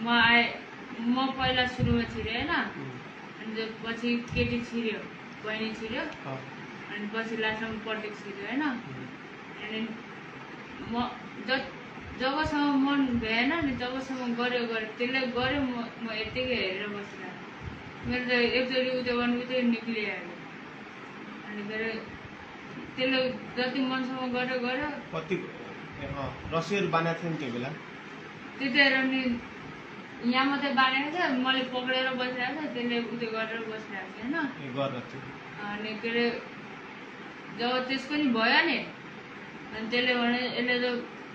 म पहिला सुरुमा छिरेँ होइन, अनि पछि केटी छिर्यो, बहिनी छिर्यो, अनि पछि लास्टमा प्रत्येक छिर्यो होइन। अनि म जबसम्म मन भएन नि तबसम्म गऱ्यो त्यसले गऱ्यो, म यत्तिकै हेरेर बसिरहेँ। मेरो त एकचोटि उयो गर्नु निक्लिहाल्यो। अनि के अरे त्यसले जति मनसम्म गऱ्यो। कति रस्सीहरू बाँधेको थियो नि त्यो बेला? त्यतिखेर नि यहाँ मात्रै बाँधेको थियो, मैले पक्रेर बसिरहेको थिएँ, त्यसले उयो गरेर बसिरहेको थियो होइन। अनि के अरे जब त्यसको नि भयो नि, अनि त्यसले भने यसले त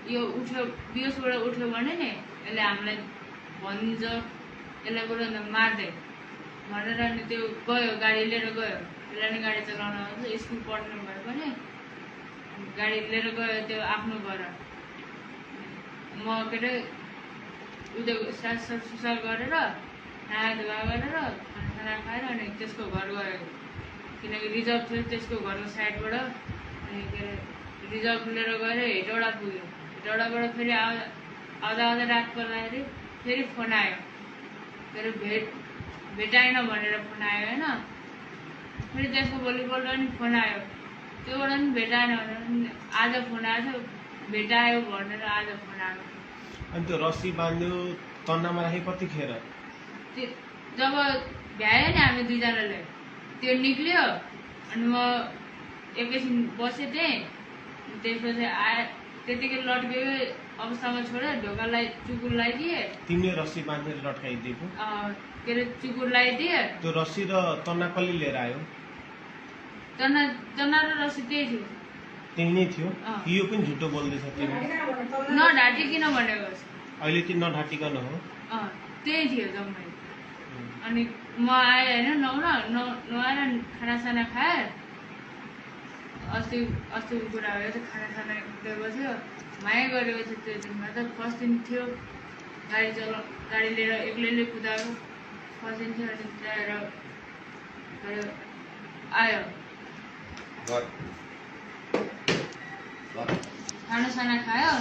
यो उठ्यो, बिहोसबाट उठ्यो भने नि यसले हामीलाई भनिदिन्छ, यसलाई बरु अन्त मार्दै भनेर अनि त्यो गयो, गाडी लिएर गयो। त्यसलाई नि गाडी चलाउन आउँछ, स्कुल पढ्नु भए पनि गाडी लिएर गयो त्यो आफ्नो घर। म के अरे उयो सुसार गरेर नुहाइ धुवा गरेर खाना खाएर अनि त्यसको घर गयो, किनकि रिजर्भ थियो त्यसको घरको साइडबाट। अनि के अरे रिजर्भ लिएर गएर हेटौडा पुग्यो। हेटौडाबाट फेरि आउँदा रात पर्दाखेरि फेरि फोन आयो, के अरे भेटाएन भनेर फोन आयो होइन। फेरि त्यसको भोलिपल्ट नि फोन आयो, त्योबाट पनि भेटाएन भनेर आज फोन आएको थियो, भेटायो भनेर आज फोन आएको थियो। अनि त्यो रस्सी बाँध्यो तन्नामा राखेँ कतिखेर? जब भ्यायो नि हामी दुईजनाले, त्यो निक्ल्यो। अनि म एकैछिन बसेँ त्यहीँ, त्यसपछि आए त्यतिकै लट्केको अवस्थामा छोडेँ, ढोकालाई चुकुर लगाइदिएँ। तिमीले रस्सी बाँधेर लट्काइदिएको? के अरे चुकुर लगाइदिएँ। त्यो रस्सी र तन्ना कसले लिएर आयो? तना र रस्सी त्यही थियो। त्यही नै थियो? यो पनि झुटो बोल्दैछ तिमी? नढाँटिकन भनेको। अहिले चाहिँ नढाँटिकन हो? त्यही थियो जम्मै। अनि म आएँ होइन, नुहाएर खानासाना खाएँ। अस्ति कुरा भयो त्यो खानासाना दिएपछि माया गरेको थियो। त्यो दिनमा त फर्स्ट दिन थियो, गाडी लिएर एक्लैले कुदाएको फर्स्ट दिन थियो। अनि त्यहाँबाट आयो, खानासाना खायो।